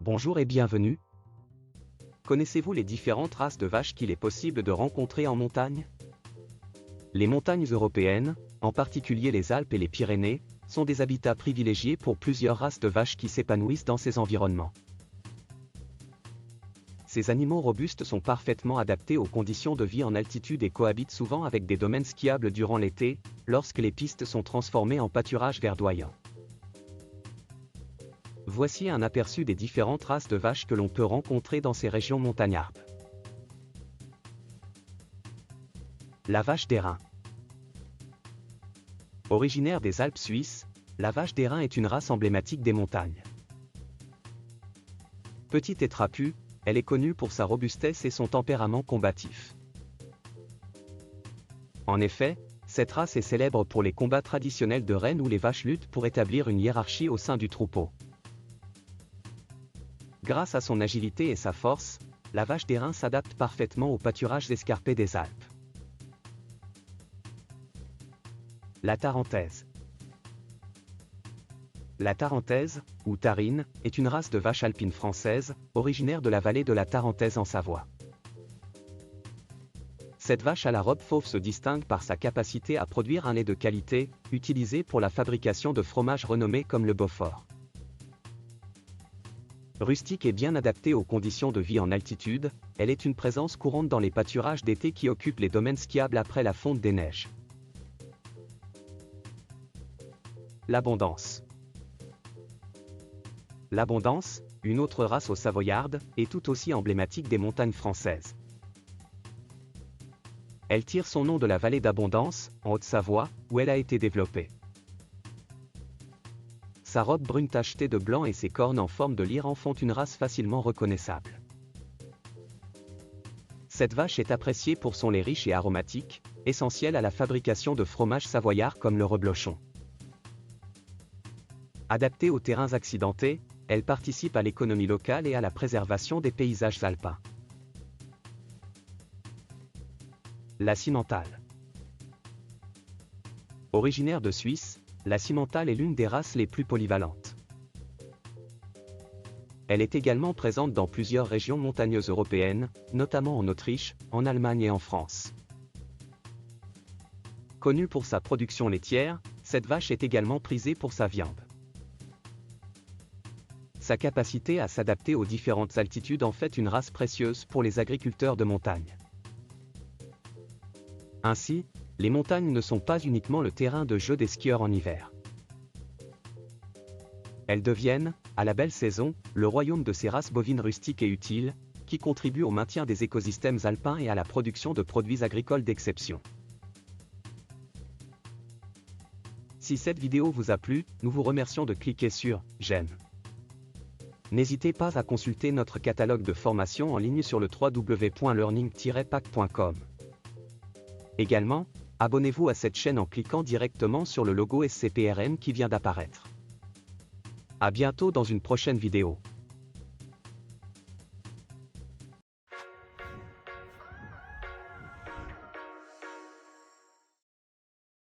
Bonjour et bienvenue. Connaissez-vous les différentes races de vaches qu'il est possible de rencontrer en montagne? Les montagnes européennes, en particulier les Alpes et les Pyrénées, sont des habitats privilégiés pour plusieurs races de vaches qui s'épanouissent dans ces environnements. Ces animaux robustes sont parfaitement adaptés aux conditions de vie en altitude et cohabitent souvent avec des domaines skiables durant l'été, lorsque les pistes sont transformées en pâturage verdoyant. Voici un aperçu des différentes races de vaches que l'on peut rencontrer dans ces régions montagnardes. La vache d'airain. Originaire des Alpes suisses, la vache d'airain est une race emblématique des montagnes. Petite et trapue, elle est connue pour sa robustesse et son tempérament combatif. En effet, cette race est célèbre pour les combats traditionnels de rennes où les vaches luttent pour établir une hiérarchie au sein du troupeau. Grâce à son agilité et sa force, la vache d'airain s'adapte parfaitement aux pâturages escarpés des Alpes. La tarentaise. La tarentaise, ou tarine, est une race de vache alpine française, originaire de la vallée de la Tarentaise en Savoie. Cette vache à la robe fauve se distingue par sa capacité à produire un lait de qualité, utilisé pour la fabrication de fromages renommés comme le Beaufort. Rustique et bien adaptée aux conditions de vie en altitude, elle est une présence courante dans les pâturages d'été qui occupent les domaines skiables après la fonte des neiges. L'abondance. L'abondance, une autre race aux Savoyardes, est tout aussi emblématique des montagnes françaises. Elle tire son nom de la vallée d'Abondance, en Haute-Savoie, où elle a été développée. Sa robe brune tachetée de blanc et ses cornes en forme de lyre en font une race facilement reconnaissable. Cette vache est appréciée pour son lait riche et aromatique, essentiel à la fabrication de fromages savoyards comme le reblochon. Adaptée aux terrains accidentés, elle participe à l'économie locale et à la préservation des paysages alpins. La Simmentale. Originaire de Suisse, la Simmentale est l'une des races les plus polyvalentes. Elle est également présente dans plusieurs régions montagneuses européennes, notamment en Autriche, en Allemagne et en France. Connue pour sa production laitière, cette vache est également prisée pour sa viande. Sa capacité à s'adapter aux différentes altitudes en fait une race précieuse pour les agriculteurs de montagne. Ainsi, les montagnes ne sont pas uniquement le terrain de jeu des skieurs en hiver. Elles deviennent, à la belle saison, le royaume de ces races bovines rustiques et utiles, qui contribuent au maintien des écosystèmes alpins et à la production de produits agricoles d'exception. Si cette vidéo vous a plu, nous vous remercions de cliquer sur « J'aime ». N'hésitez pas à consulter notre catalogue de formations en ligne sur le www.learning-pack.com. Également, abonnez-vous à cette chaîne en cliquant directement sur le logo SCPRM qui vient d'apparaître. À bientôt dans une prochaine vidéo.